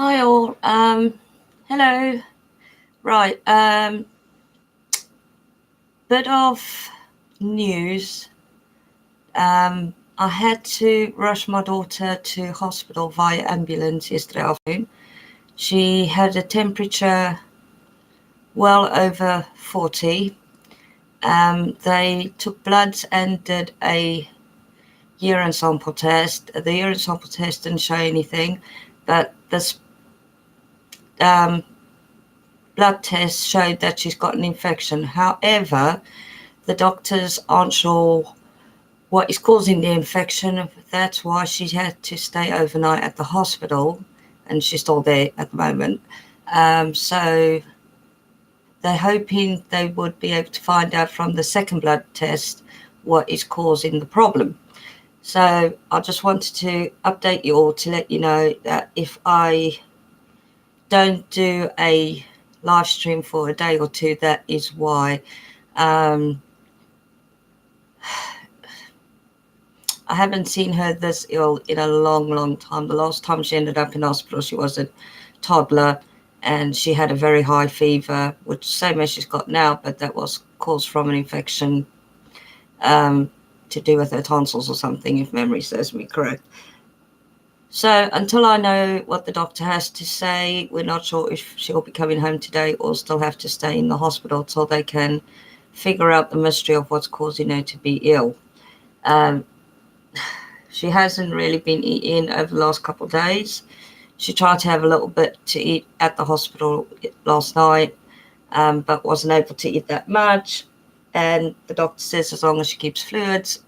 Hi all. Hello. Right. Bit of news. I had to rush my daughter to hospital via ambulance yesterday afternoon. She had a temperature well over 40. They took bloods and did a urine sample test. The urine sample test didn't show anything, but this um, blood test showed that she's got an infection. However, the doctors aren't sure what is causing the infection. That's why she had to stay overnight at the hospital, and she's still there at the moment. So they're hoping they would be able to find out from the second blood test what is causing the problem. So I just wanted to update you all to let you know that if I don't do a live stream for a day or two, that is why. Um, I haven't seen her this ill in a long, long time. The last time she ended up in hospital, she was a toddler and she had a very high fever, which same as she's got now, but that was caused from an infection to do with her tonsils or something, if memory serves me correct. So until I know what the doctor has to say, we're not sure if she'll be coming home today or still have to stay in the hospital till they can figure out the mystery of what's causing her to be ill. She hasn't really been eating over the last couple of days. She tried to have a little bit to eat at the hospital last night, but wasn't able to eat that much. And the doctor says as long as she keeps fluids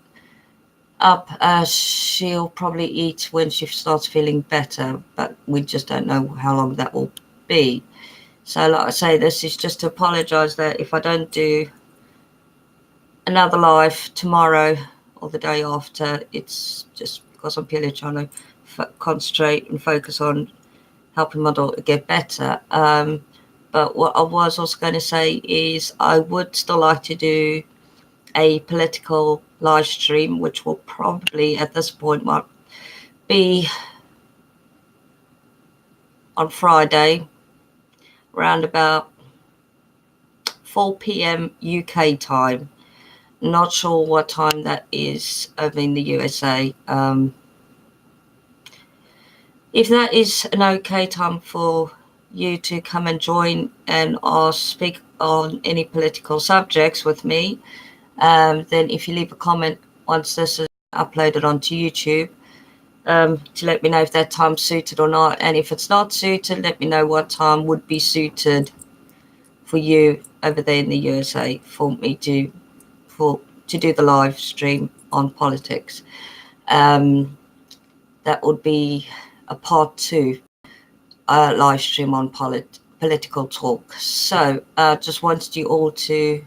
up, she'll probably eat when she starts feeling better, but we just don't know how long that will be. So like I say, this is just to apologise that if I don't do another live tomorrow or the day after, it's just because I'm purely trying to concentrate and focus on helping my daughter get better. But what I was also going to say is I would still like to do a political live stream, which will probably at this point might be on Friday around about 4 p.m. UK time. Not sure what time that is over in the USA. If that is an okay time for you to come and join and speak on any political subjects with me, then if you leave a comment once this is uploaded onto YouTube, to let me know if that time's suited or not. And if it's not suited, let me know what time would be suited for you over there in the USA for me to do the live stream on politics. That would be a part 2 live stream on political talk. So just wanted you all to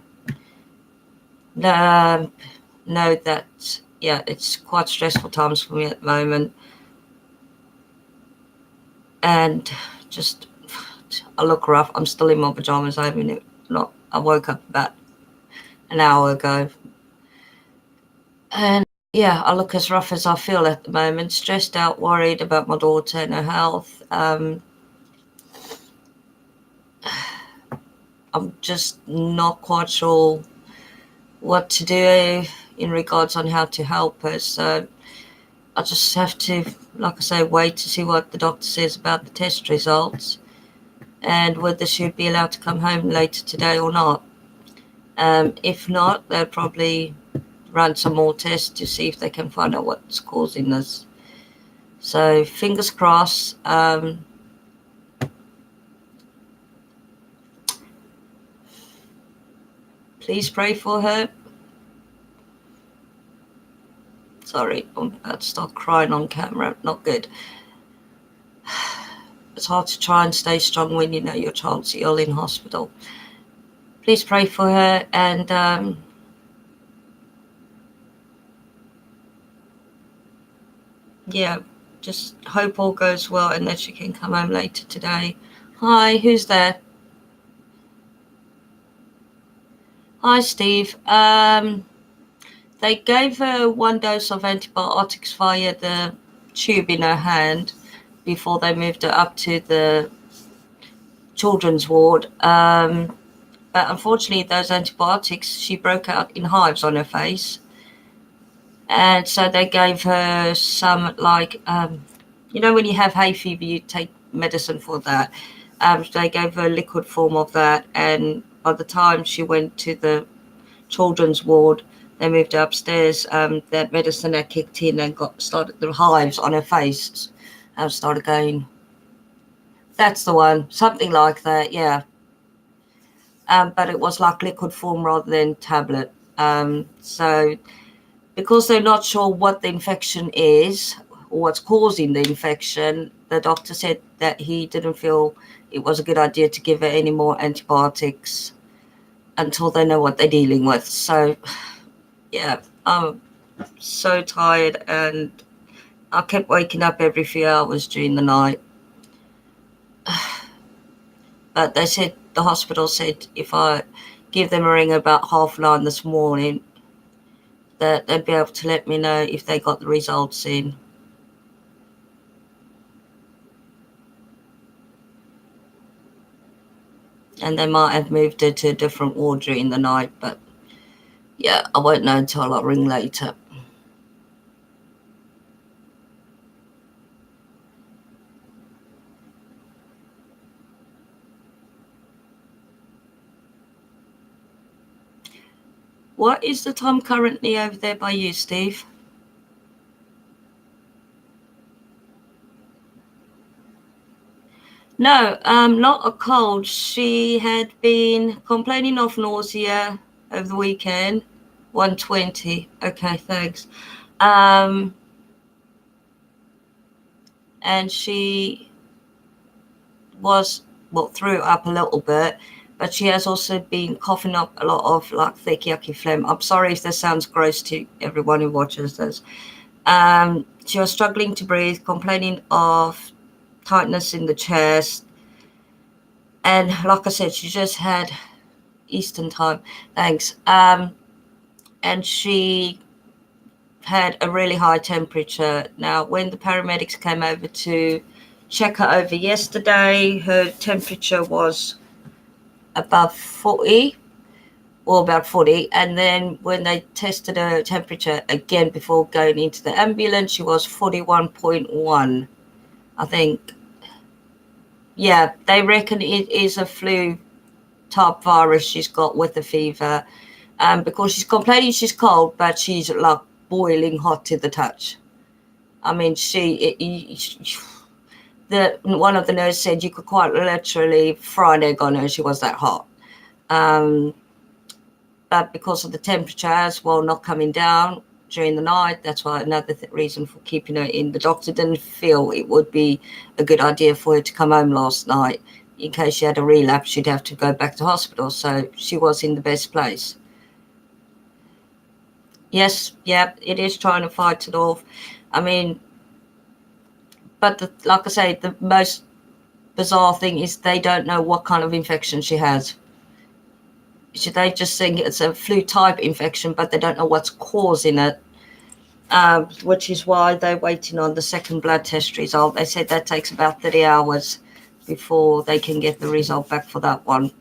know that, yeah, it's quite stressful times for me at the moment. And just, I look rough. I'm still in my pajamas. I woke up about an hour ago. And yeah, I look as rough as I feel at the moment, stressed out, worried about my daughter and her health. I'm just not quite sure what to do in regards on how to help her. So I just have to, like I say, wait to see what the doctor says about the test results and whether she'd be allowed to come home later today or not. If not, they'll probably run some more tests to see if they can find out what's causing this. So fingers crossed. Please pray for her. Sorry, I'm about to start crying on camera. Not good. It's hard to try and stay strong when you know your child's ill in hospital. Please pray for her, and yeah, just hope all goes well and that she can come home later today. Hi, who's there? Hi, Steve. They gave her 1 dose of antibiotics via the tube in her hand, before they moved her up to the children's ward. But unfortunately, those antibiotics, she broke out in hives on her face. And so they gave her some, like, when you have hay fever, you take medicine for that. They gave her a liquid form of that. And by the time she went to the children's ward, they moved her upstairs. That medicine had kicked in and started the hives on her face. And started going, that's the one, something like that, yeah. But it was like liquid form rather than tablet. So because they're not sure what the infection is or what's causing the infection, the doctor said that he didn't feel it was a good idea to give her any more antibiotics until they know what they're dealing with. So, yeah, I'm so tired, and I kept waking up every few hours during the night. But they said, the hospital said, if I give them a ring about 9:30 this morning, that they'd be able to let me know if they got the results in. And they might have moved her to a different ward during the night, but yeah, I won't know until I ring later. What is the time currently over there by you, Steve? No, not a cold. She had been complaining of nausea over the weekend. 120. Okay, thanks. And she was, threw up a little bit, but she has also been coughing up a lot of like thick, yucky phlegm. I'm sorry if this sounds gross to everyone who watches this. She was struggling to breathe, complaining of tightness in the chest. And like I said, she just had Eastern time. Thanks. And she had a really high temperature. Now, when the paramedics came over to check her over yesterday, her temperature was above 40 or about 40. And then when they tested her temperature again before going into the ambulance, she was 41.1, I think. Yeah, they reckon it is a flu type virus she's got with the fever. Because she's complaining she's cold, but she's like boiling hot to the touch. I mean, one of the nurses said you could quite literally fry an egg on her. She was that hot. But because of the temperature as well not coming down during the night, that's why another reason for keeping her in. The doctor didn't feel it would be a good idea for her to come home last night. In case she had a relapse, she'd have to go back to hospital. So she was in the best place. Yes, yeah, it is trying to fight it off. I mean, but like I say, the most bizarre thing is they don't know what kind of infection she has. They just think it's a flu type infection, but they don't know what's causing it, which is why they're waiting on the second blood test result. They said that takes about 30 hours before they can get the result back for that one.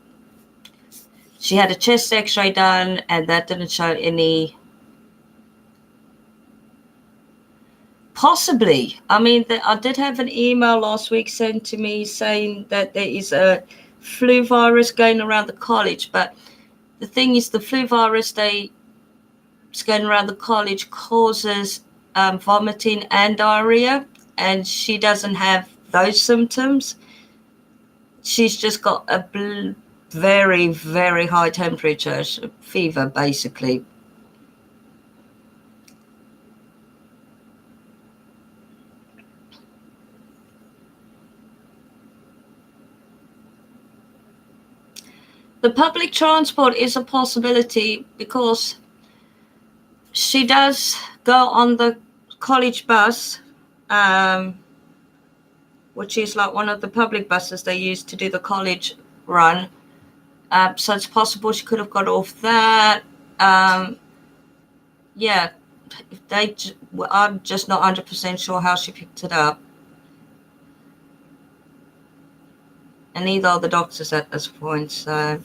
She had a chest x-ray done, and that didn't show any. Possibly. I mean, I did have an email last week sent to me saying that there is a flu virus going around the college, but the thing is, the flu virus going around the college causes vomiting and diarrhea, and she doesn't have those symptoms. She's just got a very, very high temperature, fever, basically. The public transport is a possibility because she does go on the college bus, which is like one of the public buses they use to do the college run. So it's possible she could have got off that. Yeah, I'm just not 100% sure how she picked it up. and neither are the doctors at this point. So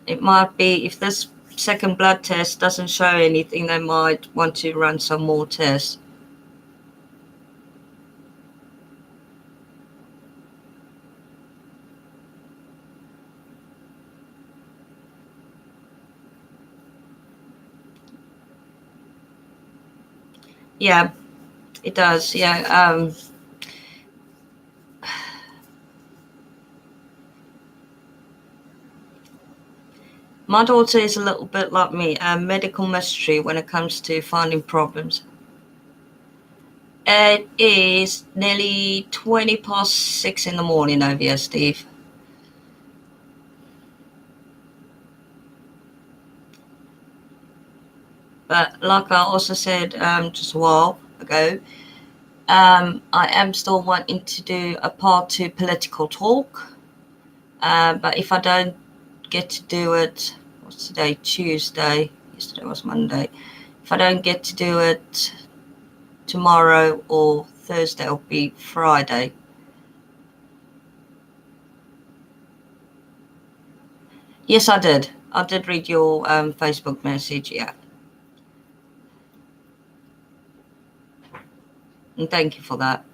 it might be, if this second blood test doesn't show anything, they might want to run some more tests. Yeah, it does. Yeah. My daughter is a little bit like me, a medical mystery when it comes to finding problems. It is nearly 6:20 in the morning over here, Steve. But like I also said just a while ago, I am still wanting to do a part 2 political talk. But if I don't get to do it, what's today? Tuesday. Yesterday was Monday. If I don't get to do it tomorrow or Thursday, it'll be Friday. Yes, I did. I did read your Facebook message, yeah. And thank you for that.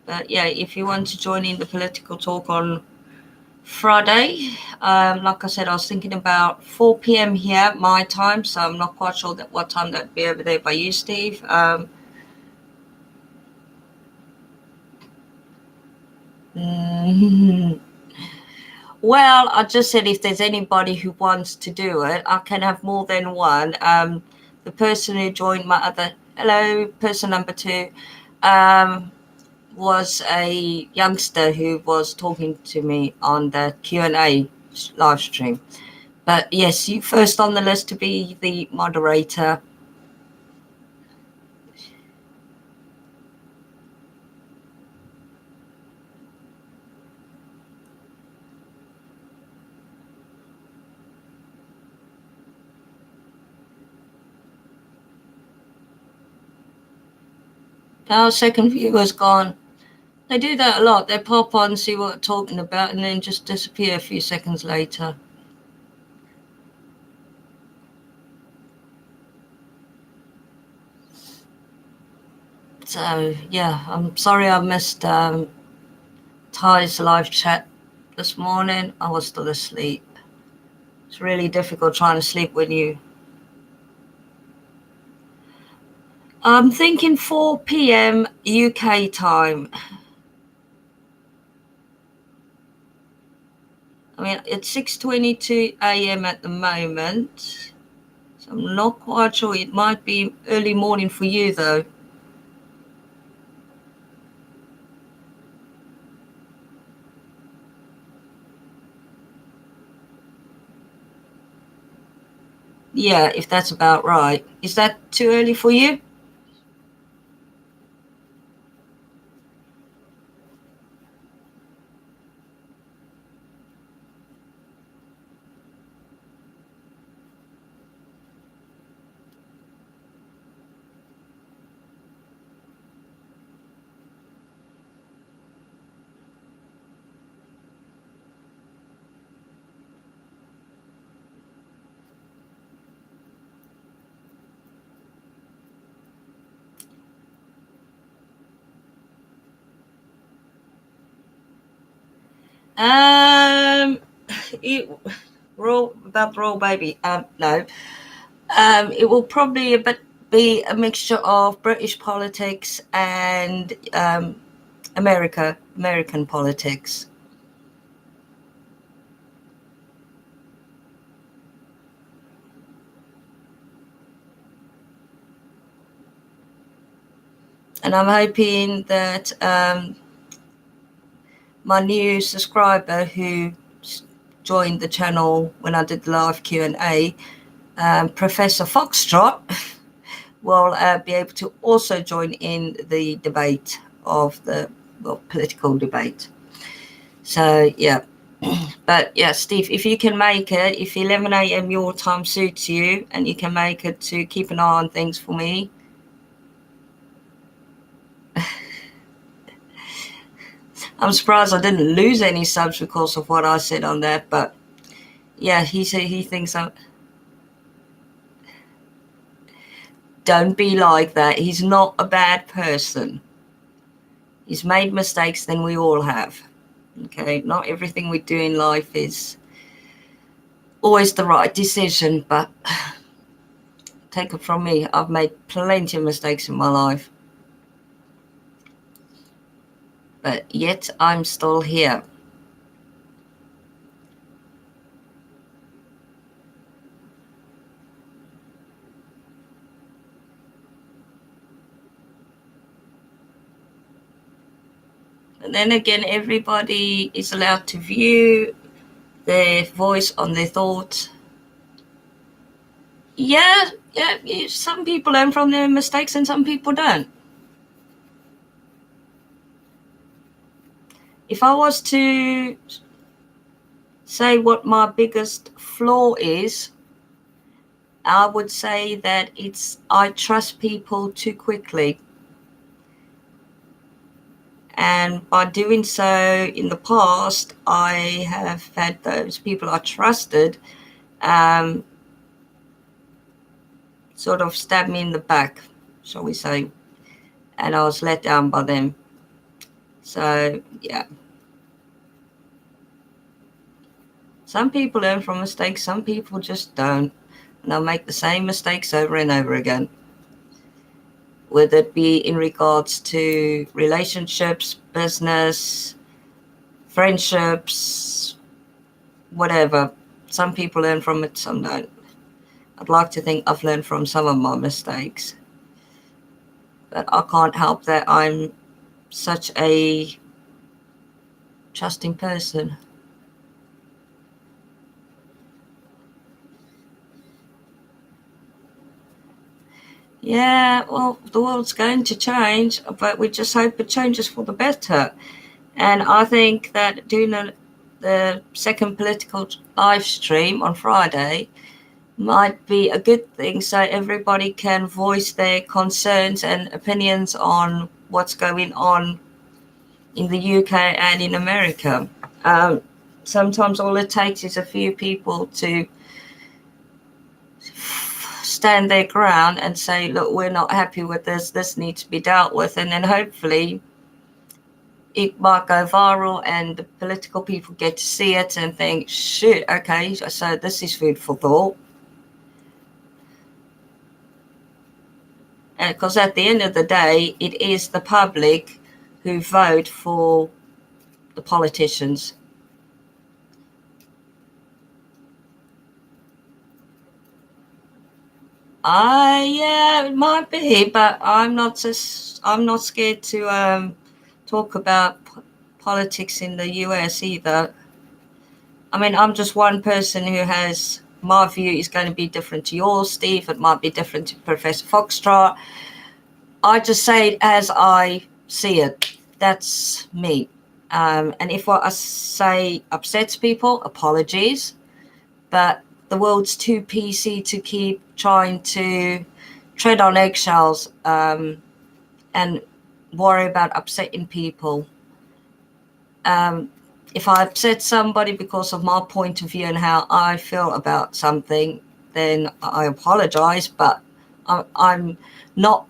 But yeah, if you want to join in the political talk on Friday, like I said, I was thinking about 4 p.m. here, my time, so I'm not quite sure what time that'd be over there by you, Steve. Well, I just said if there's anybody who wants to do it, I can have more than one. The person who joined my other, hello, person number 2, was a youngster who was talking to me on the Q&A live stream. But yes, you first on the list to be the moderator. Our second viewer's gone. They do that a lot. They pop on, see what we're talking about, and then just disappear a few seconds later. So, yeah, I'm sorry I missed Ty's live chat this morning. I was still asleep. It's really difficult trying to sleep when you... I'm thinking 4 p.m. UK time. I mean, it's 6:22 a.m. at the moment. So I'm not quite sure. It might be early morning for you, though. Yeah, if that's about right. Is that too early for you? Um, royal baby. No. It will probably be a mixture of British politics and American politics. And I'm hoping that my new subscriber who joined the channel when I did the live Q&A, Professor Foxtrot, will be able to also join in the debate of the political debate. So, yeah. But yeah, Steve, if you can make it, if 11 a.m. your time suits you and you can make it to keep an eye on things for me. I'm surprised I didn't lose any subs because of what I said on that, but yeah, he thinks I'm. Don't be like that. He's not a bad person. He's made mistakes, then we all have. Okay, not everything we do in life is always the right decision, but take it from me, I've made plenty of mistakes in my life. But yet I'm still here. And then again, everybody is allowed to view their voice on their thoughts. Yeah, some people learn from their mistakes and some people don't. If I was to say what my biggest flaw is, I would say that I trust people too quickly. And by doing so in the past, I have had those people I trusted sort of stab me in the back, shall we say, and I was let down by them. So, yeah. Some people learn from mistakes, some people just don't. And they'll make the same mistakes over and over again. Whether it be in regards to relationships, business, friendships, whatever. Some people learn from it, some don't. I'd like to think I've learned from some of my mistakes. But I can't help that I'm such a trusting person. Yeah, well, the world's going to change, but we just hope it changes for the better. And I think that doing the second political live stream on Friday might be a good thing, so everybody can voice their concerns and opinions on what's going on in the UK and in America. Sometimes all it takes is a few people to stand their ground and say, look, we're not happy with this needs to be dealt with, and then hopefully it might go viral and the political people get to see it and think, shit, okay, so this is food for thought. And because at the end of the day, it is the public who vote for the politicians. Yeah, it might be, but I'm not scared to talk about politics in the US either. I mean, I'm just one person who has my view is going to be different to yours, Steve. It might be different to Professor Foxtrot. I just say it as I see it. That's me. And if what I say upsets people, apologies. But the world's too PC to keep trying to tread on eggshells and worry about upsetting people. If I upset somebody because of my point of view and how I feel about something, then I apologize, but I'm not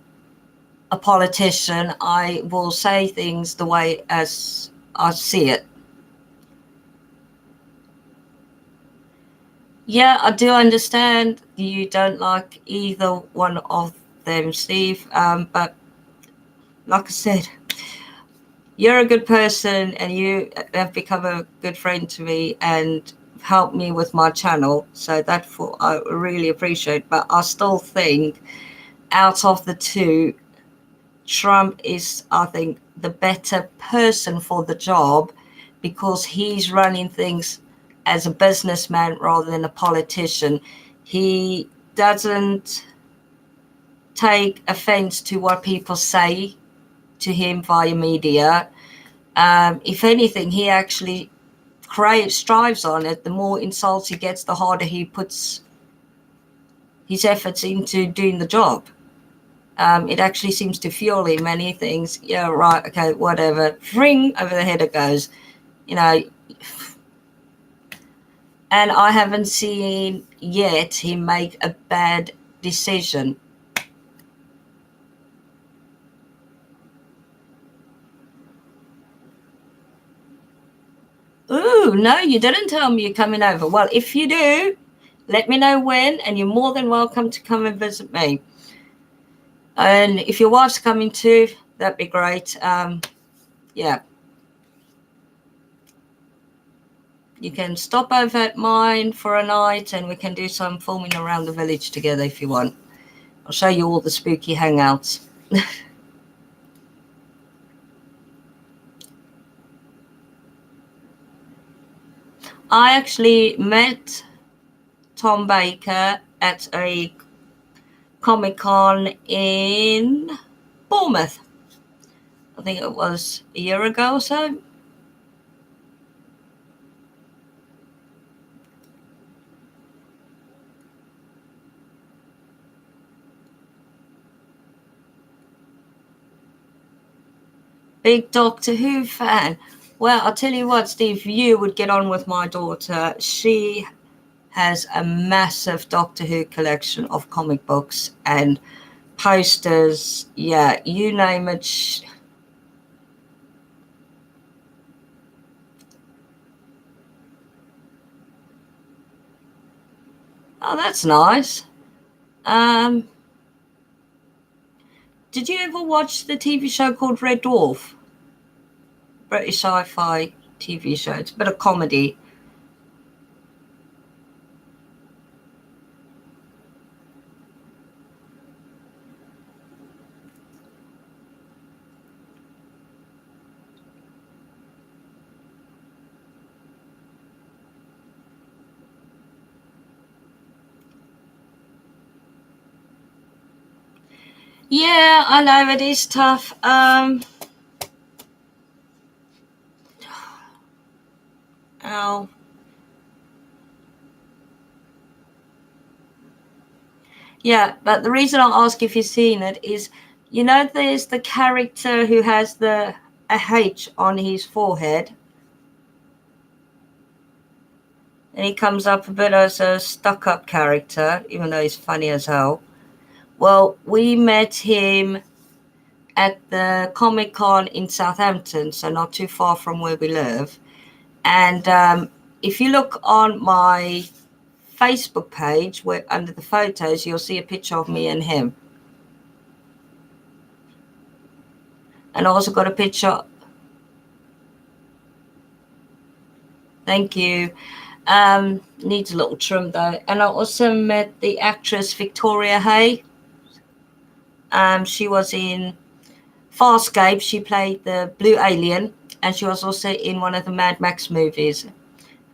a politician. I will say things the way as I see it. Yeah, I do understand you don't like either one of them, Steve. But like I said, you're a good person and you have become a good friend to me and helped me with my channel. So that I really appreciate. But I still think out of the two, Trump is, I think, the better person for the job because he's running things as a businessman rather than a politician. He doesn't take offense to what people say to him via media. If anything, he actually strives on it, the more insults he gets, the harder he puts his efforts into doing the job. It actually seems to fuel him, and he thinks, yeah, right, okay, whatever. Ring, over the head it goes. You know, and I haven't seen yet him make a bad decision. Ooh, no, you didn't tell me you're coming over. Well, if you do, let me know when, and you're more than welcome to come and visit me. And if your wife's coming too, that'd be great. Yeah. You can stop over at mine for a night and we can do some filming around the village together if you want. I'll show you all the spooky hangouts. I actually met Tom Baker at a Comic-Con in Bournemouth. I think it was a year ago or so. Big Doctor Who fan. Well, I'll tell you what, Steve, you would get on with my daughter. She has a massive Doctor Who collection of comic books and posters. Yeah, you name it. Oh, that's nice. Did you ever watch the TV show called Red Dwarf? British sci-fi TV show. It's a bit of comedy. Yeah, I know it is tough. Oh. Yeah, but the reason I ask if you've seen it is, you know, there's the character who has a H on his forehead. And he comes up a bit as a stuck-up character, even though he's funny as hell. Well, we met him at the Comic-Con in Southampton, so not too far from where we live. And if you look on my Facebook page, where under the photos, you'll see a picture of me and him. And I also got a picture. Thank you. Needs a little trim though. And I also met the actress Victoria Hay. She was in Farscape. She played the Blue Alien, and she was also in one of the Mad Max movies.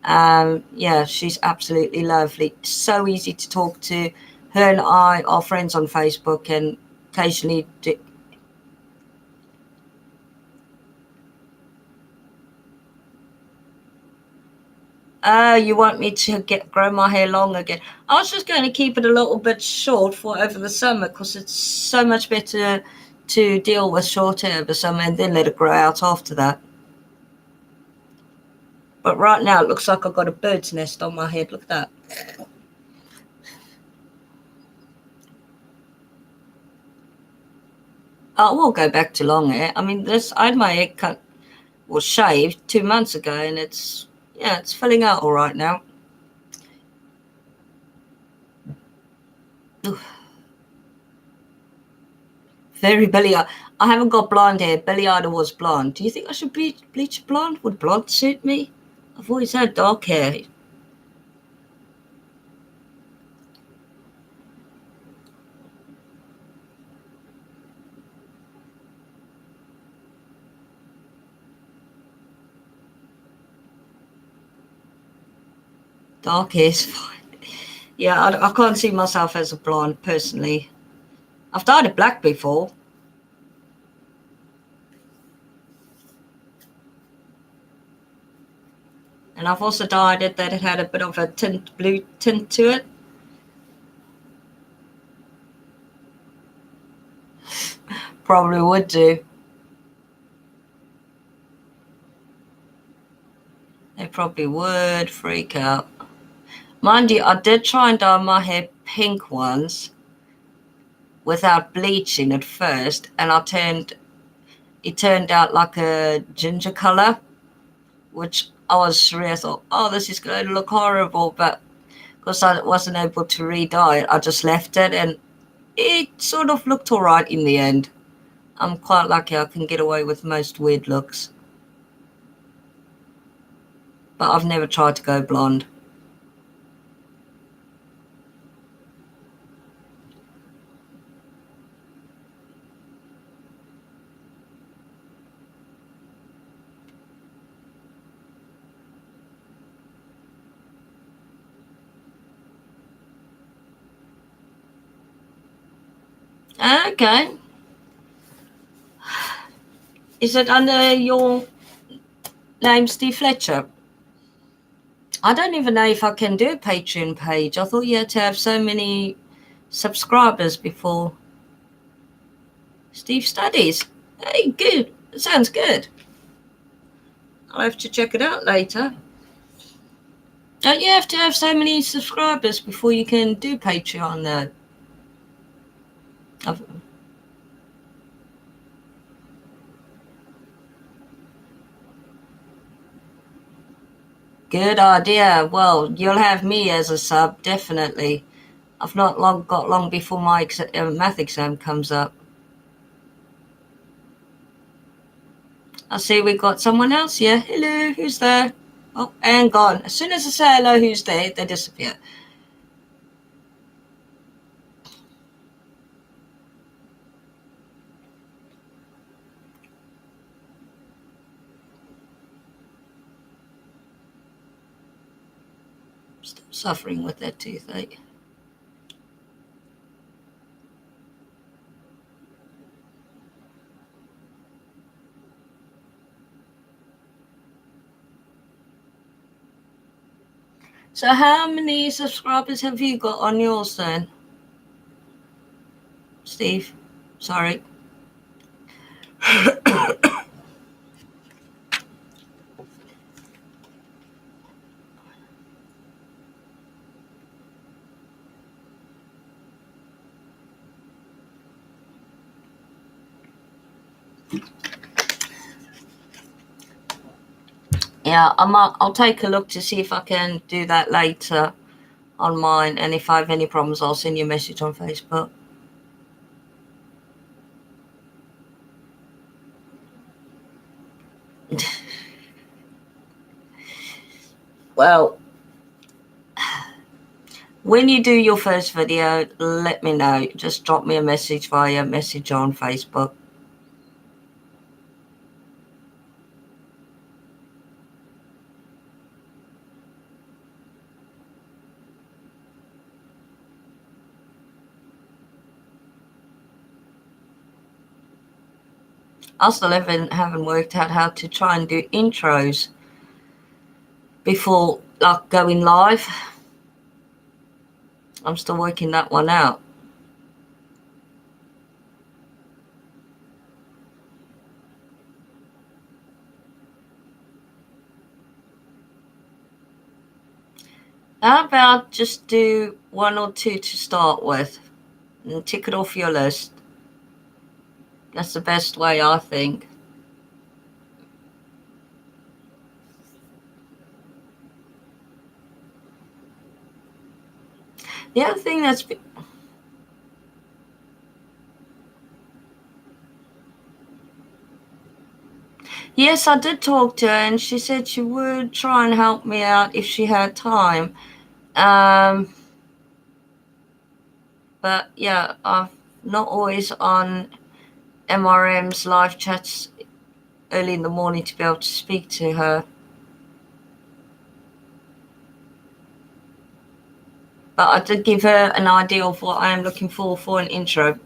Yeah, she's absolutely lovely. So easy to talk to. Her and I are friends on Facebook, and occasionally you want me to grow my hair long again? I was just going to keep it a little bit short for over the summer because it's so much better to deal with short hair over summer and then let it grow out after that. But right now it looks like I've got a bird's nest on my head. Look at that. I will go back to long hair. I mean, I had my hair cut or shaved 2 months ago, and it's filling out all right now. Oof. Very Billy. I haven't got blonde hair. Billy Idol was blonde. Do you think I should bleach blonde? Would blonde suit me? I've always had dark hair. Dark hair's fine. Yeah, I can't see myself as a blonde personally. I've dyed it black before. And I've also dyed it that it had a bit of a blue tint to it. Probably would do. They probably would freak out. Mind you, I did try and dye my hair pink once without bleaching at first, and it turned out like a ginger color, which I was really thought, oh, this is going to look horrible, but because I wasn't able to re-dye it, I just left it, and it sort of looked all right in the end. I'm quite lucky I can get away with most weird looks. But I've never tried to go blonde. Okay. Is it under your name, Steve Fletcher? I don't even know if I can do a Patreon page. I thought you had to have so many subscribers before. Steve Studies. Hey, good. It sounds good. I'll have to check it out later. Don't you have to have so many subscribers before you can do Patreon, though? Good idea. Well, you'll have me as a sub, definitely. I've not got long before my math exam comes up. I see we got someone else here. Hello, who's there? Oh, and gone. As soon as I say hello, who's there, they disappear. Still suffering with that toothache. So how many subscribers have you got on yours then? Steve? Sorry. Yeah, I'll take a look to see if I can do that later on mine, and if I have any problems, I'll send you a message on Facebook. Well, when you do your first video, let me know. Just drop me a message via message on Facebook. I still haven't worked out how to try and do intros before like going live. I'm still working that one out. How about just do one or two to start with and tick it off your list? That's the best way, I think. The other thing that's yes, I did talk to her, and she said she would try and help me out if she had time. But yeah, I'm not always on MRM's live chats early in the morning to be able to speak to her. But I did give her an idea of what I am looking for an intro.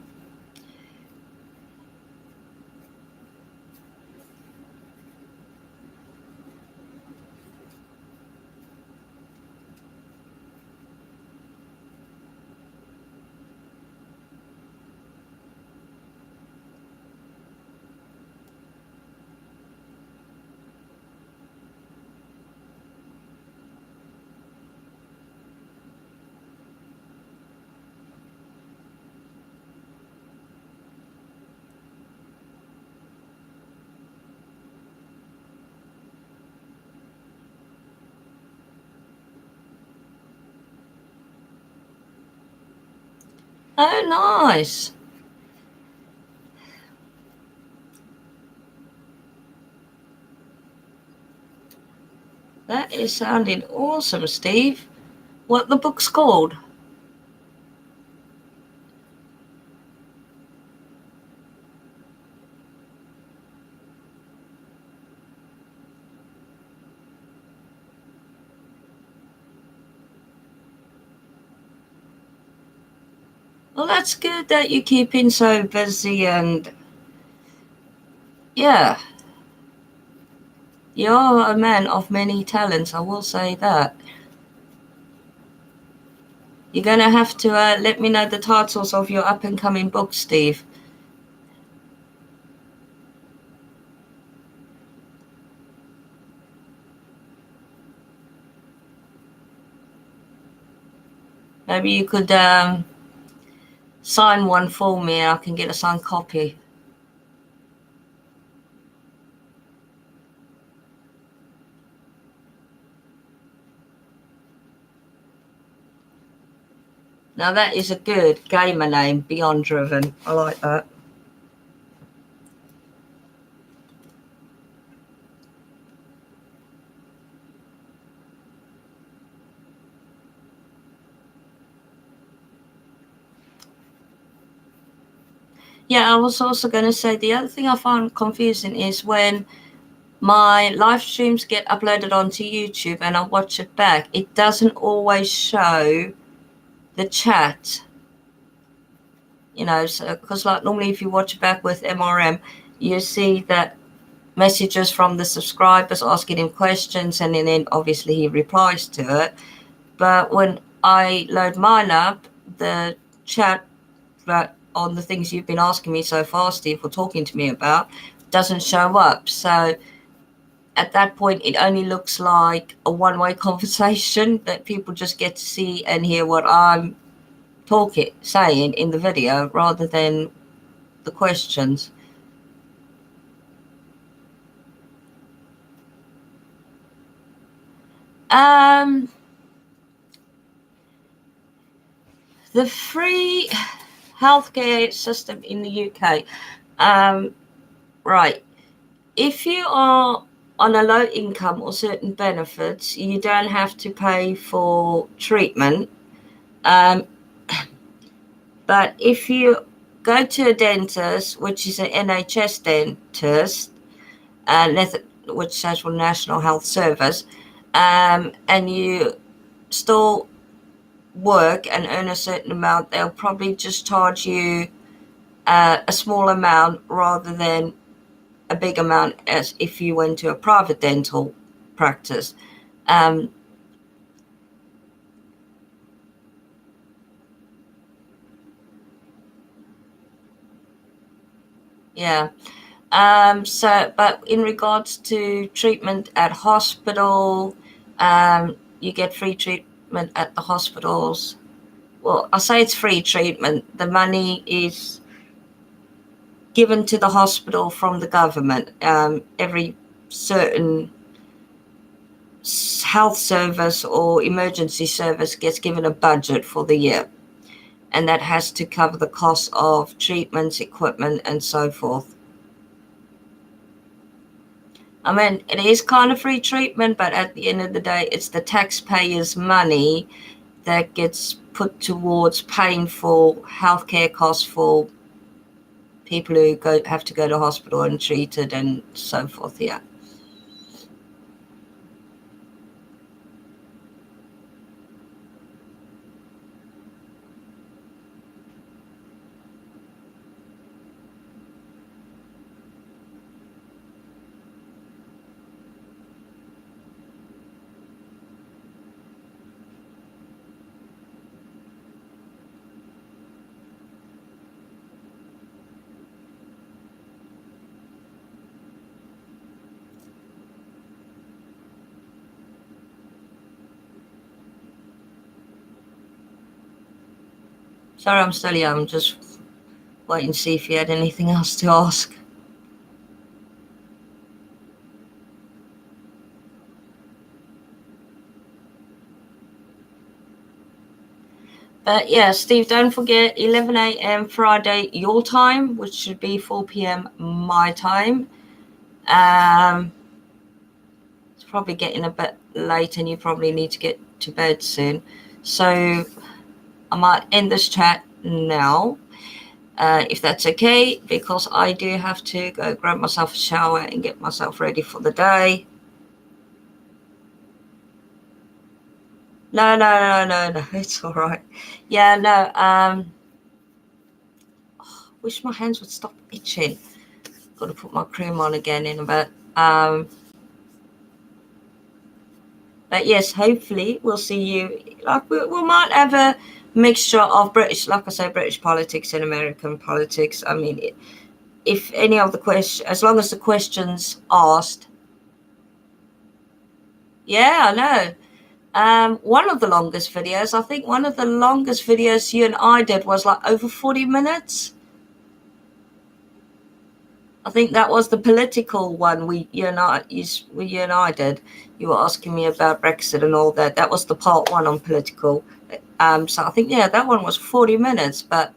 Oh, nice. That is sounding awesome, Steve. What the book's called? Well, that's good that you're keeping so busy, and yeah, you're a man of many talents, I will say that. You're going to have to let me know the titles of your up and coming books, Steve. Maybe you could sign one for me and I can get a signed copy. Now, that is a good gamer name, Beyond Driven. I like that. Yeah, I was also going to say the other thing I find confusing is when my live streams get uploaded onto YouTube and I watch it back, it doesn't always show the chat, so because like normally if you watch it back with MRM, you see that messages from the subscribers asking him questions and then obviously he replies to it. But when I load mine up, the chat that on the things you've been asking me so far, Steve, or talking to me about, doesn't show up. So at that point, it only looks like a one-way conversation that people just get to see and hear what I'm saying in the video rather than the questions. Um, the free healthcare system in the UK. Right. If you are on a low income or certain benefits, you don't have to pay for treatment. Um, but if you go to a dentist, which is an NHS dentist, which stands for National Health Service, and you still work and earn a certain amount, they'll probably just charge you a small amount rather than a big amount as if you went to a private dental practice. Um, yeah. But in regards to treatment at hospital, you get free treatment at the hospitals. Well, I say it's free treatment. The money is given to the hospital from the government. Every certain health service or emergency service gets given a budget for the year, and that has to cover the cost of treatments, equipment, and so forth. I mean, it is kind of free treatment, but at the end of the day, it's the taxpayers' money that gets put towards paying for healthcare costs for people who have to go to hospital and treated and so forth. Yeah. Sorry, I'm still here. I'm just waiting to see if you had anything else to ask. But yeah, Steve, don't forget 11 a.m. Friday your time, which should be 4 p.m. my time. It's probably getting a bit late and you probably need to get to bed soon. So I might end this chat now, if that's okay, because I do have to go grab myself a shower and get myself ready for the day. No, it's all right. Yeah, no, wish my hands would stop itching. Got to put my cream on again in a bit. But yes, hopefully we'll see you. Like we might have a mixture of British, like I say, British politics and American politics. I mean, if any of the questions, as long as the questions asked. Yeah, I know. One of the longest videos, I think one of the longest videos you and I did was like over 40 minutes. I think that was the political one you and I did. You were asking me about Brexit and all that. That was the part one on political. So I think, yeah, that one was 40 minutes, but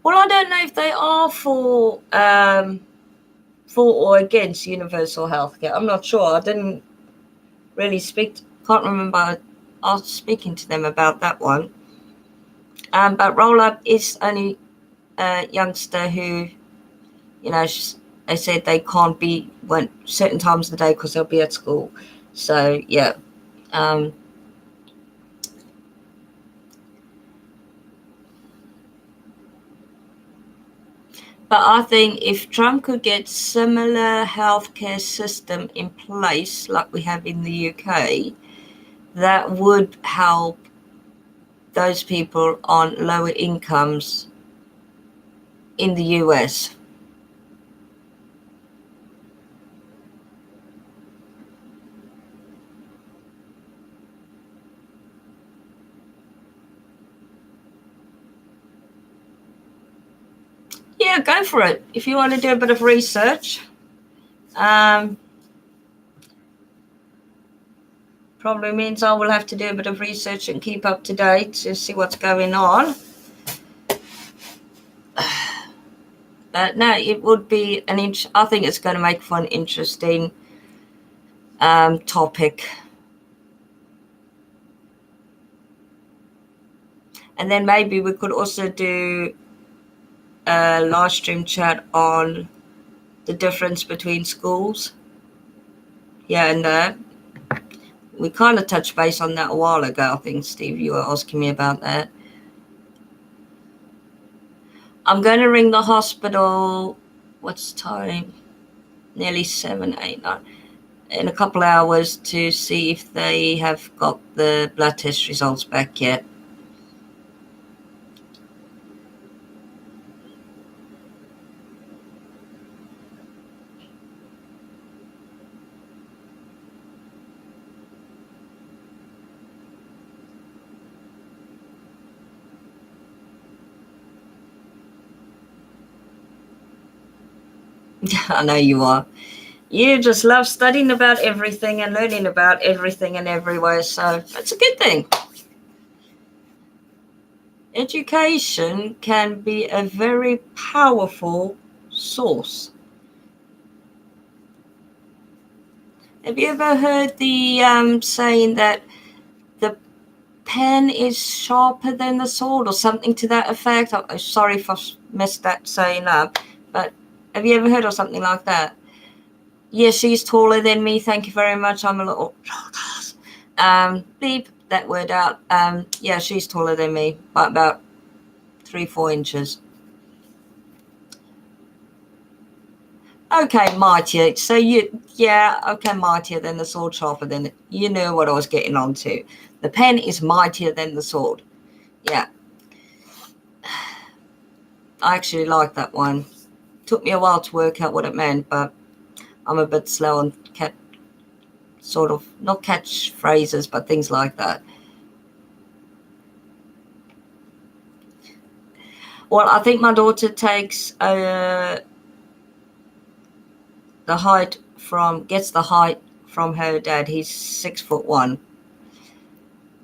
well, I don't know if they are for or against universal healthcare. I'm not sure. I didn't really can't remember I was speaking to them about that one. But Roll Up is only a youngster who, you know, they said they can't be when certain times of the day because they'll be at school. So yeah. But I think if Trump could get similar healthcare system in place like we have in the UK, that would help those people on lower incomes in the US. Yeah, go for it. If you want to do a bit of research, probably means I will have to do a bit of research and keep up to date to see what's going on. No, it would be I think it's going to make for an interesting topic. And then maybe we could also do a live stream chat on the difference between schools. Yeah, and we kind of touched base on that a while ago. I think, Steve, you were asking me about that. I'm going to ring the hospital. What's time? Nearly 7, 8, 9. In a couple of hours to see if they have got the blood test results back yet. I know you are. You just love studying about everything and learning about everything and everywhere, so that's a good thing. Education can be a very powerful source. Have you ever heard the saying that the pen is sharper than the sword or something to that effect? I'm sorry if I've messed that saying up, but have you ever heard of something like that? Yeah, she's taller than me. Thank you very much. I'm a little... Beep that word out. Yeah, she's taller than me by about 3-4 inches. Okay, mightier. So okay, mightier than the sword, sharper than you knew what I was getting onto. The pen is mightier than the sword. Yeah. I actually like that one. Took me a while to work out what it meant, but I'm a bit slow on not catch phrases, but things like that. Well, I think my daughter takes gets the height from her dad. He's 6'1",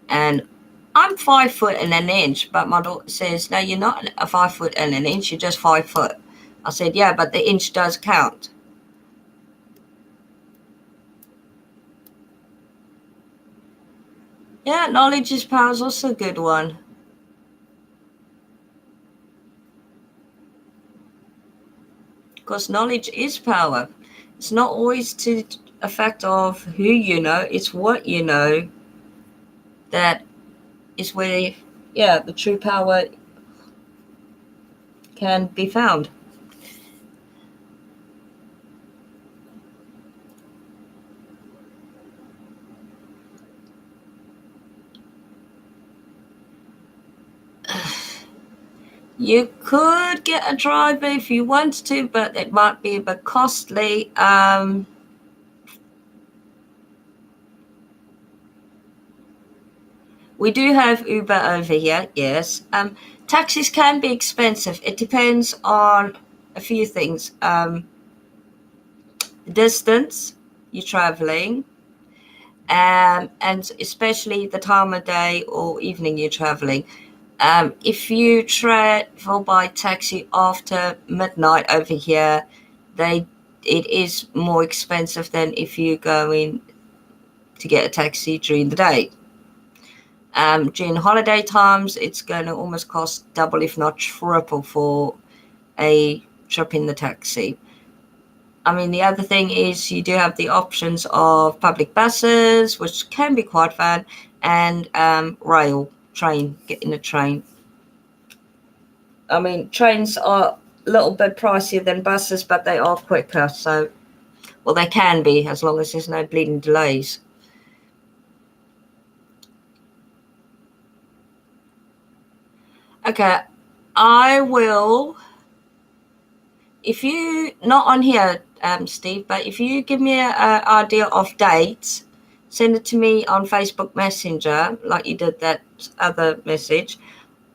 and I'm 5 foot and an inch. But my daughter says, "No, you're not a 5 foot and an inch. You're just 5 foot." I said, "Yeah, but the inch does count." Yeah, knowledge is power is also a good one. Because knowledge is power. It's not always to a fact of who you know, it's what you know that is where, yeah, the true power can be found. You could get a driver if you want to, but it might be a bit costly. We do have Uber over here, yes. Taxis can be expensive. It depends on a few things. The distance you're traveling, and especially the time of day or evening you're traveling. If you travel by taxi after midnight over here, it is more expensive than if you go in to get a taxi during the day. During holiday times, it's going to almost cost double, if not triple, for a trip in the taxi. I mean, the other thing is you do have the options of public buses, which can be quite fun, and getting a train. I mean, trains are a little bit pricier than buses, but they are quicker. So, well, they can be as long as there's no bleeding delays. Okay, I will. If you not on here, Steve, but if you give me an idea of dates, send it to me on Facebook Messenger, like you did that other message.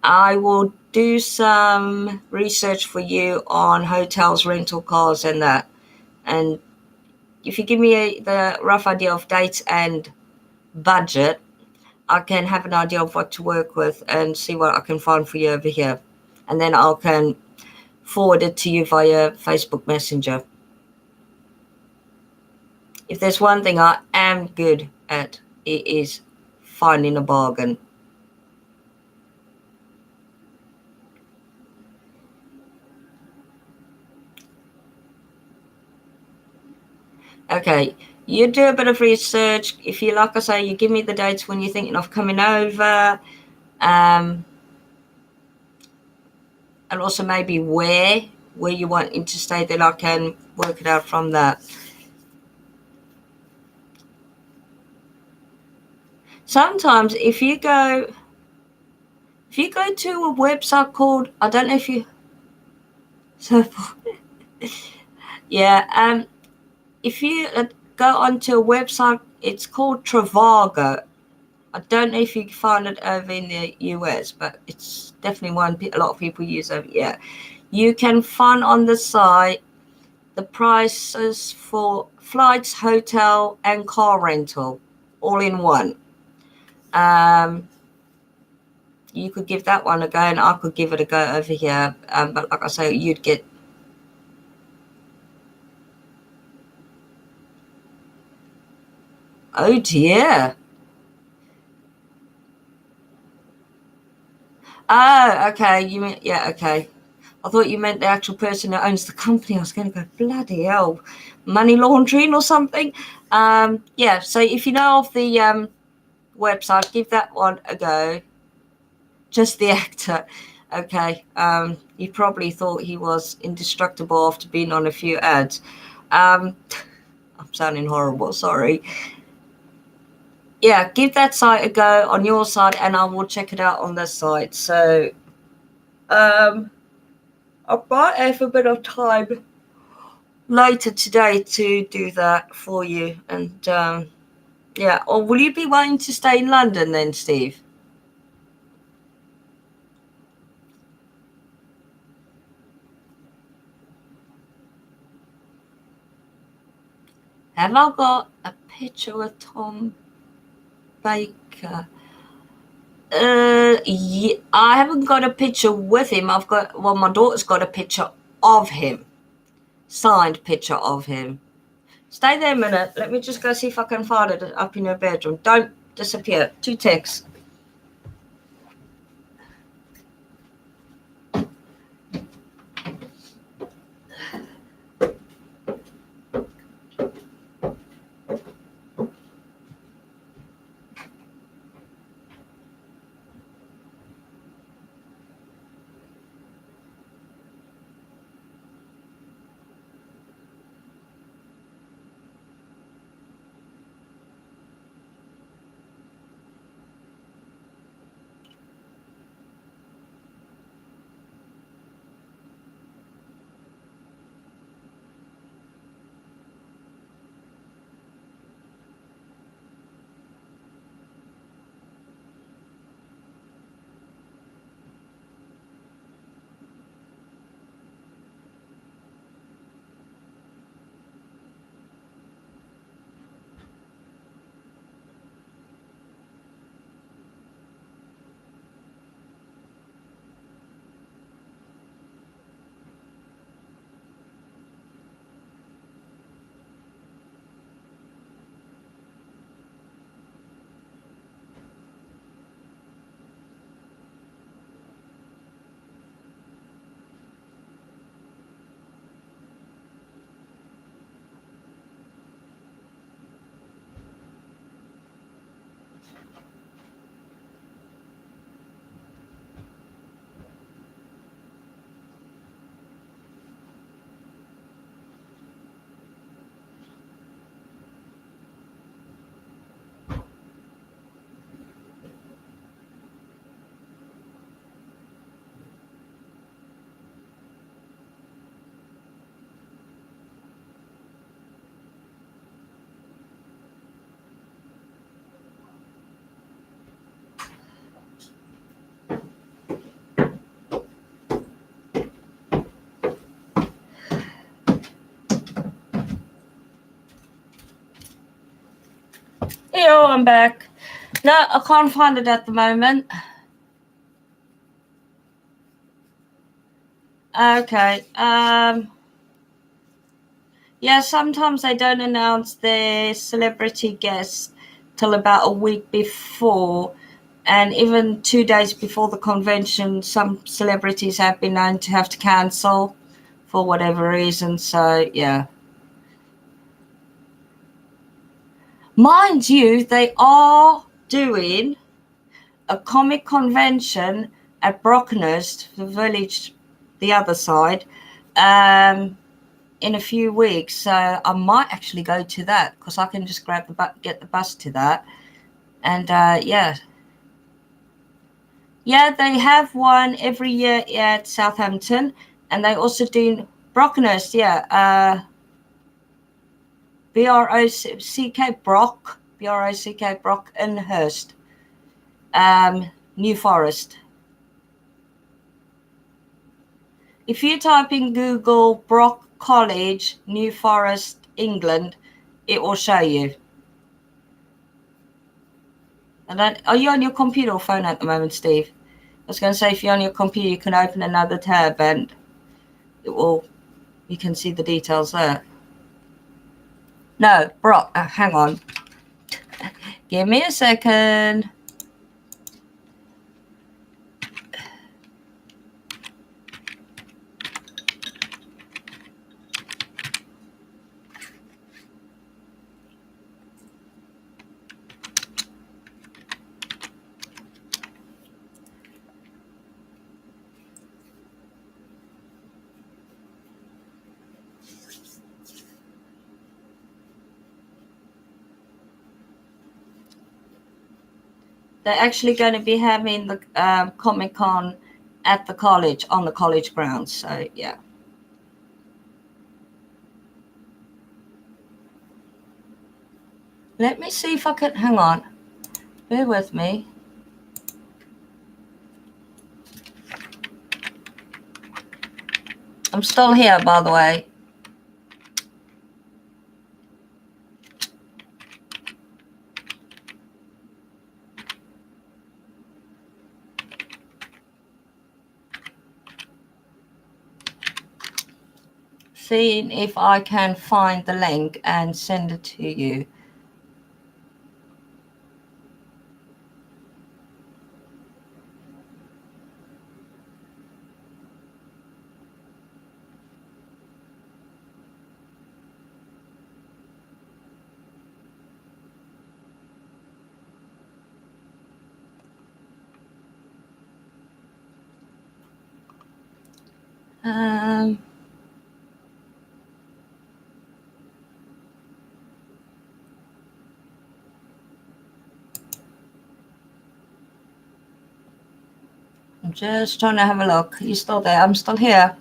I will do some research for you on hotels, rental cars, and that. And if you give me the rough idea of dates and budget, I can have an idea of what to work with and see what I can find for you over here. And then I can forward it to you via Facebook Messenger. If there's one thing I am good at, it is finding a bargain. Okay, you do a bit of research. If you, like I say, you give me the dates when you're thinking of coming over, and also maybe where you want to stay, then I can work it out from that. Sometimes if you go to a website called, I don't know if you, so yeah, if you go onto a website, it's called Trivago. I don't know if you can find it over in the US, but it's definitely one a lot of people use over here. You can find on the site the prices for flights, hotel, and car rental all in one. You could give that one a go, and I could give it a go over here. But like I say, you'd get. Oh dear. Oh, okay. You mean, yeah, okay. I thought you meant the actual person that owns the company. I was going to go, bloody hell, money laundering or something. Yeah, so if you know of the website, give that one a go. Just the actor. Okay. He probably thought he was indestructible after being on a few ads. I'm sounding horrible, sorry. Yeah, give that site a go on your side, and I will check it out on this site. So, I might have a bit of time later today to do that for you. And yeah, or will you be wanting to stay in London then, Steve? Have I got a picture with Tom Baker? Yeah, I haven't got a picture with him. My daughter's got a picture of him. Signed picture of him. Stay there a minute. Let me just go see if I can find it up in her bedroom. Don't disappear. 2 ticks. Yo, I'm back. No, I can't find it at the moment. Okay. Yeah, sometimes they don't announce their celebrity guests till about a week before, and even 2 days before the convention, some celebrities have been known to have to cancel for whatever reason. So, yeah. Mind you, they are doing a comic convention at Brockenhurst, the village, the other side, in a few weeks. So I might actually go to that because I can just get the bus to that. And yeah, they have one every year at Southampton, and they also do Brockenhurst. Yeah, B-R-O-C-K Brock, B-R-O-C-K Brockenhurst, New Forest. If you type in Google Brock College, New Forest, England, it will show you. And then, are you on your computer or phone at the moment, Steve? I was going to say, if you're on your computer, you can open another tab and you can see the details there. No, Brock, hang on. Give me a second. They're actually going to be having the Comic-Con at the college, on the college grounds. So, yeah. Let me see if I can, hang on. Bear with me. I'm still here, by the way. seeing if I can find the link and send it to you. I'm just trying to have a look. You're still there? I'm still here.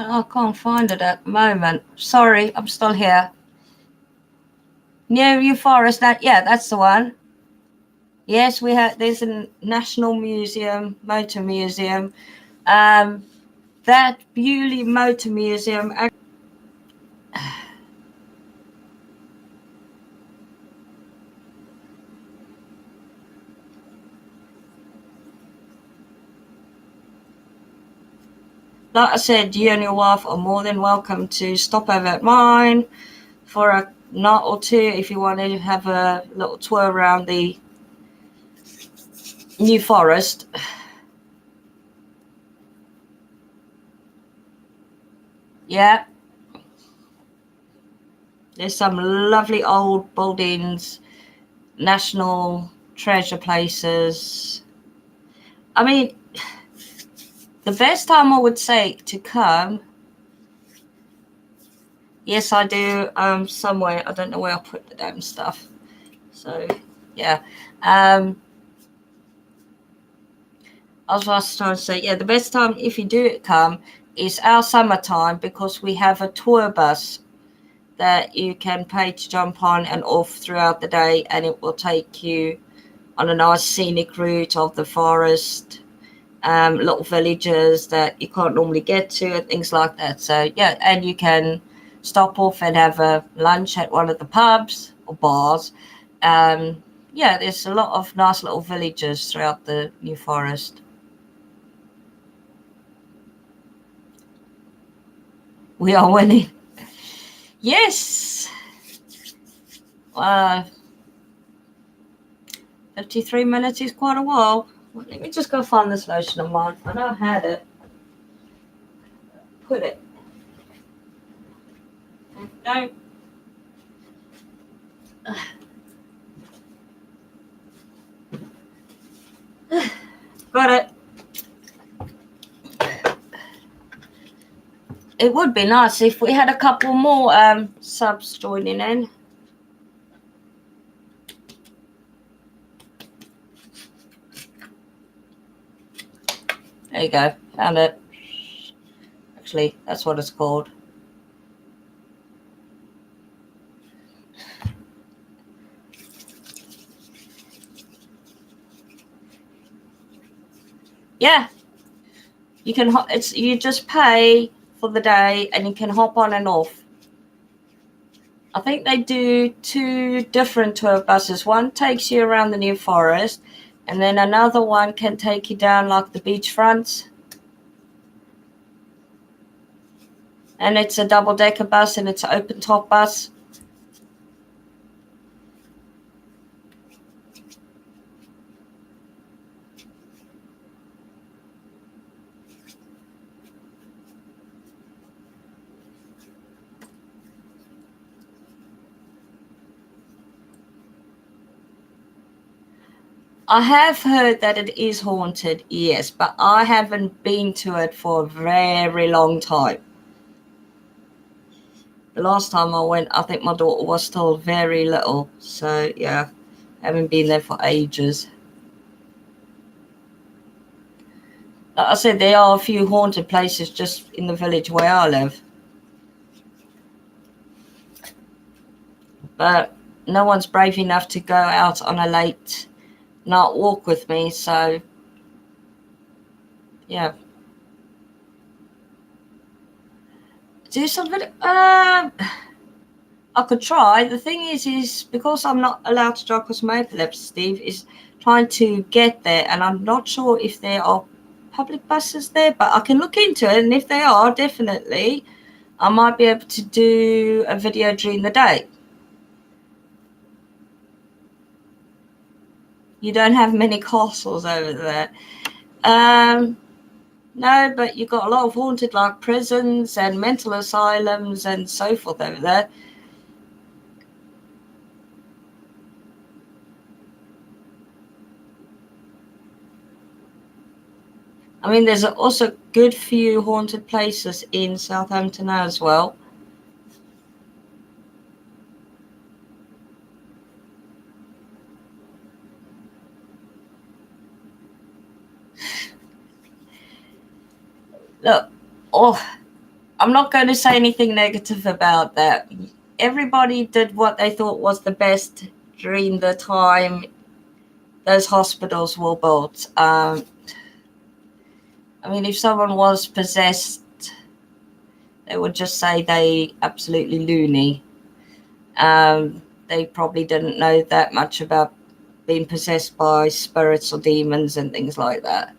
I can't find it at the moment. Sorry, I'm still here. New Forest, yeah, that's the one. Yes, there's a National Museum, Motor Museum. That Bewley Motor Museum. Like I said, you and your wife are more than welcome to stop over at mine for a night or two if you want to have a little tour around the New Forest. Yeah. There's some lovely old buildings, national treasure places. I mean, the best time I would say to come, yes, I do, somewhere, I don't know where I put the damn stuff. So, yeah. I was trying to say, yeah, the best time, if you do come, is our summertime, because we have a tour bus that you can pay to jump on and off throughout the day, and it will take you on a nice scenic route of the forest, little villages that you can't normally get to, and things like that. So yeah, and you can stop off and have a lunch at one of the pubs or bars. Yeah, there's a lot of nice little villages throughout the New Forest. We are winning. Yes. 53 minutes is quite a while. Let me just go find this lotion of mine. I know I had it. Put it. No. Got it. It would be nice if we had a couple more subs joining in. There you go. Found it. Actually, that's what it's called. Yeah. You can you just pay for the day and you can hop on and off. I think they do 2 different tour buses. One takes you around the New Forest, and then another one can take you down like the beachfronts. And it's a double-decker bus, and it's an open-top bus. I have heard that it is haunted, yes, but I haven't been to it for a very long time. The last time I went, I think my daughter was still very little, so yeah, haven't been there for ages. Like I said, there are a few haunted places just in the village where I live. but no one's brave enough to go out on a late night walk with me. So, yeah. Do something. I could try. The thing is because I'm not allowed to drive because of my epilepsy, Steve, is trying to get there, and I'm not sure if there are public buses there, but I can look into it, and if they are, definitely, I might be able to do a video during the day. You don't have many castles over there. No, but you've got a lot of haunted, like prisons and mental asylums and so forth over there. I mean, there's also good few haunted places in Southampton as well. Look, I'm not going to say anything negative about that. Everybody did what they thought was the best during the time those hospitals were built. I mean, if someone was possessed, they would just say they absolutely loony. They probably didn't know that much about being possessed by spirits or demons and things like that.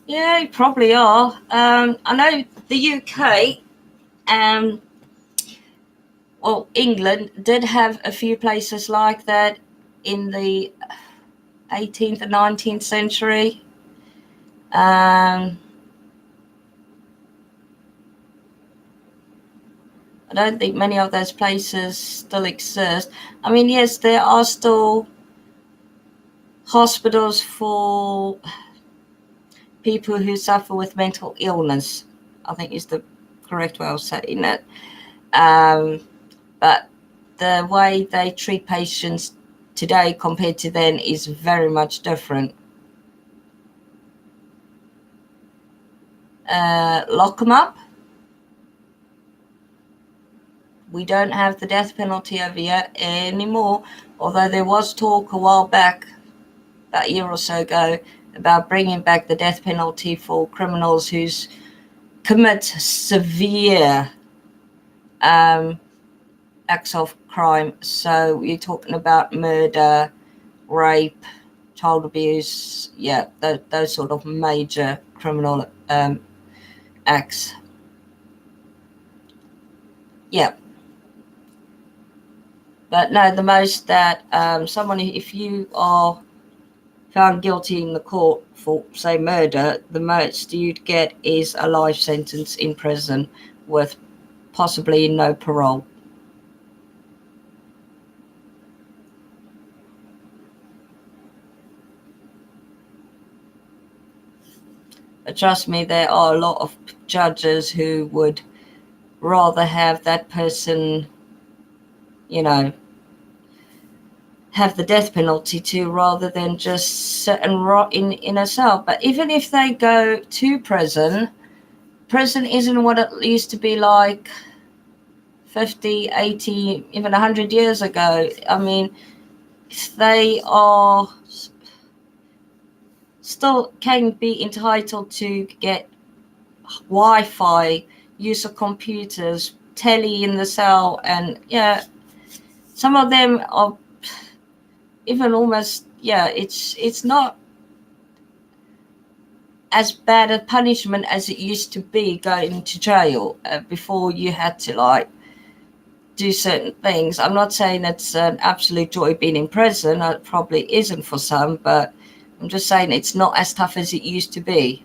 Yeah, you probably are. I know the UK, well, England did have a few places like that in the 18th and 19th century. I don't think many of those places still exist. I mean, yes, there are still hospitals for people who suffer with mental illness, I think is the correct way of saying it. But the way they treat patients today compared to then is very much different. Lock them up. We don't have the death penalty over here anymore, although there was talk a while back, about a year or so ago, about bringing back the death penalty for criminals who commit severe acts of crime. So you're talking about murder, rape, child abuse, yeah, those sort of major criminal acts. Yeah. But no, the most that someone, if you are found guilty in the court for, say, murder, the most you'd get is a life sentence in prison with possibly no parole. But trust me, there are a lot of judges who would rather have that person, you know, have the death penalty to rather than just sit and rot in a cell. But even if they go to prison, prison isn't what it used to be like 50, 80, even 100 years ago. I mean, they are still can be entitled to get Wi-Fi, use of computers, telly in the cell, and yeah, some of them are even almost, yeah, it's not as bad a punishment as it used to be going to jail before you had to like do certain things. I'm not saying it's an absolute joy being in prison. It probably isn't for some, but I'm just saying it's not as tough as it used to be.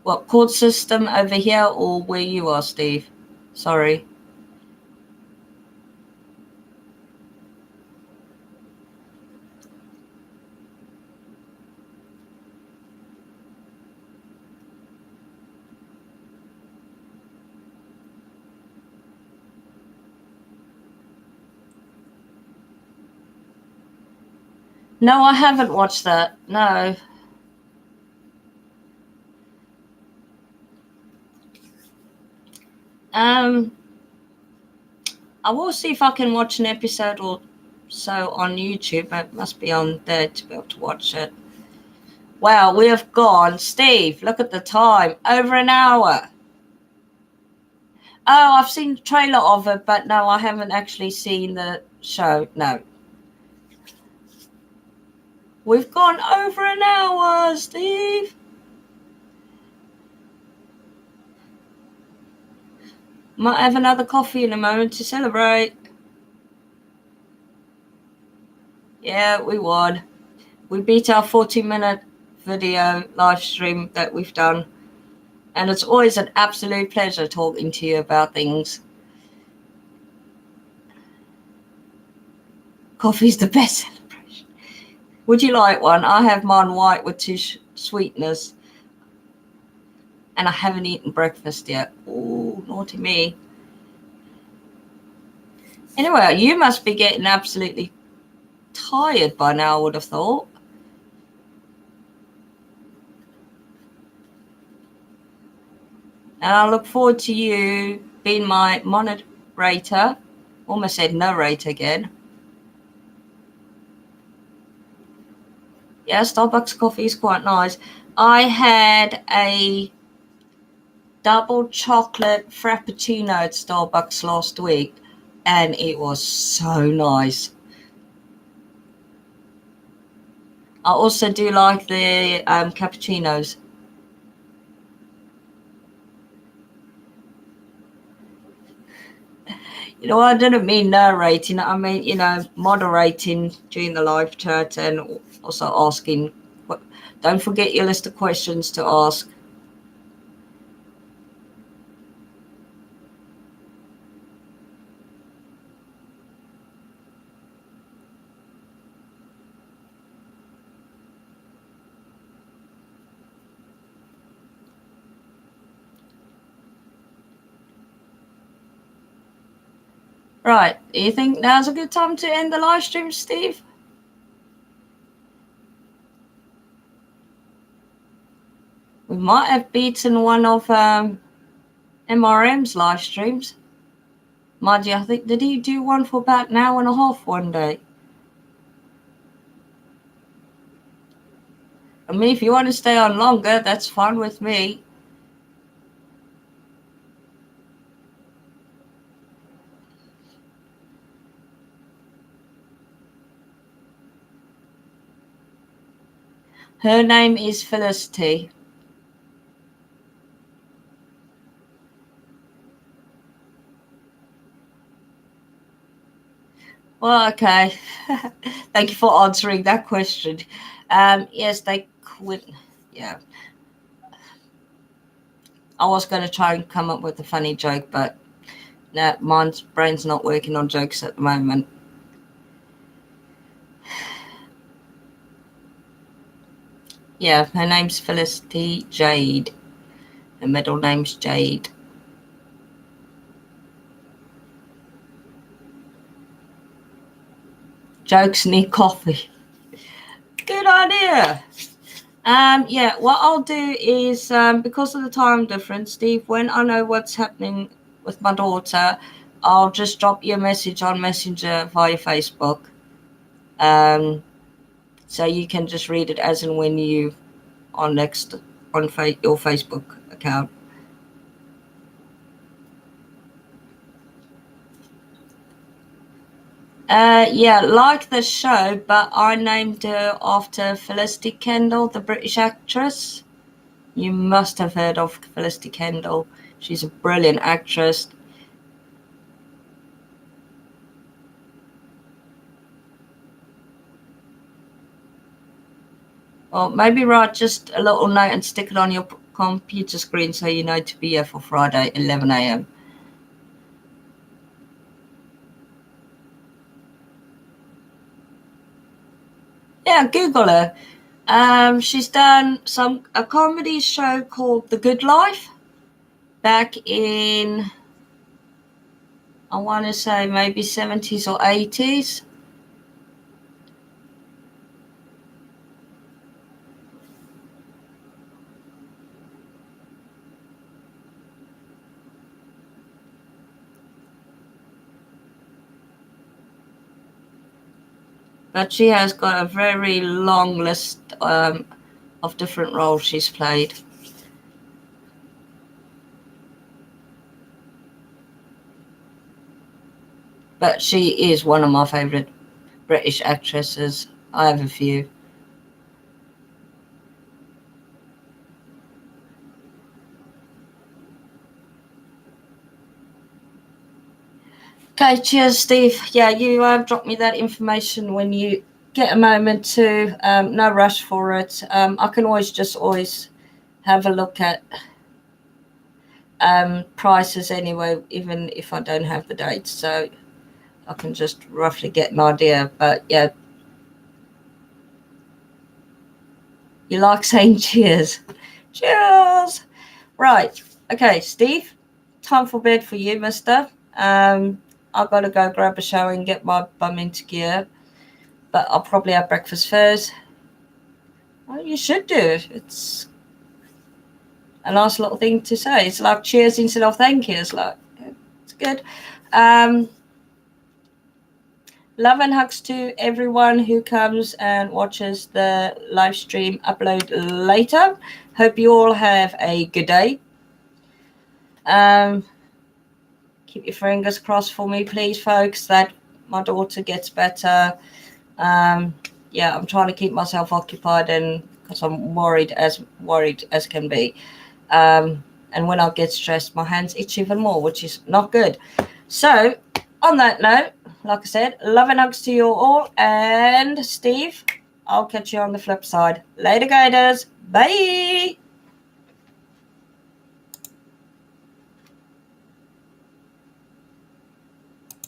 What, court system over here or where you are, Steve? Sorry. No, I haven't watched that. No. I will see if I can watch an episode or so on YouTube. It must be on there to be able to watch it. Wow, we have gone. Steve, look at the time. Over an hour. Oh, I've seen the trailer of it, but no, I haven't actually seen the show. No. We've gone over an hour, Steve. Might have another coffee in a moment to celebrate. Yeah, we won. We beat our 40-minute video live stream that we've done. And it's always an absolute pleasure talking to you about things. Coffee's the best celebration. Would you like one? I have mine white with 2 sweeteners. And I haven't eaten breakfast yet. Oh, naughty me. Anyway, you must be getting absolutely tired by now, I would have thought. And I look forward to you being my moderator. Almost said narrator again. Yeah, Starbucks coffee is quite nice. I had a double chocolate frappuccino at Starbucks last week, and it was so nice. I also do like the cappuccinos. You know, I didn't mean narrating. I mean, you know, moderating during the live chat and also asking. Don't forget your list of questions to ask. Right. Do you think now's a good time to end the live stream, Steve? We might have beaten one of MRM's live streams. Mind you, I think, did he do one for about an hour and a half one day? I mean, if you want to stay on longer, that's fine with me. Her name is Felicity. Well, okay. Thank you for answering that question. Yes, they quit. Yeah. I was going to try and come up with a funny joke, but no, my brain's not working on jokes at the moment. Yeah, her name's Felicity Jade. Her middle name's Jade. Jokes need coffee. Good idea. Yeah, what I'll do is, because of the time difference, Steve, when I know what's happening with my daughter, I'll just drop you a message on Messenger via Facebook. So you can just read it as and when you are next on your Facebook account. Yeah, like the show, but I named her after Felicity Kendal, the British actress. You must have heard of Felicity Kendal. She's a brilliant actress. Or maybe write just a little note and stick it on your computer screen so you know to be here for Friday, 11 a.m. Yeah, Google her. She's done a comedy show called The Good Life back in, I want to say maybe 70s or 80s. But she has got a very long list of different roles she's played. But she is one of my favourite British actresses. I have a few. Okay, cheers, Steve. Yeah, you drop me that information when you get a moment to. No rush for it. I can always have a look at prices anyway, even if I don't have the dates. So I can just roughly get an idea. But yeah, you like saying cheers. Cheers. Right. Okay, Steve. Time for bed for you, mister. I've got to go grab a shower and get my bum into gear. But I'll probably have breakfast first. Well, you should do it. It's a nice little thing to say. It's like cheers instead of thank you. It's like, it's good. Love and hugs to everyone who comes and watches the live stream upload later. Hope you all have a good day. Keep your fingers crossed for me, please, folks, that my daughter gets better. Yeah, I'm trying to keep myself occupied, and because I'm worried as can be. And when I get stressed, my hands itch even more, which is not good. So, on that note, like I said, love and hugs to you all. And Steve, I'll catch you on the flip side. Later, guiders. Bye.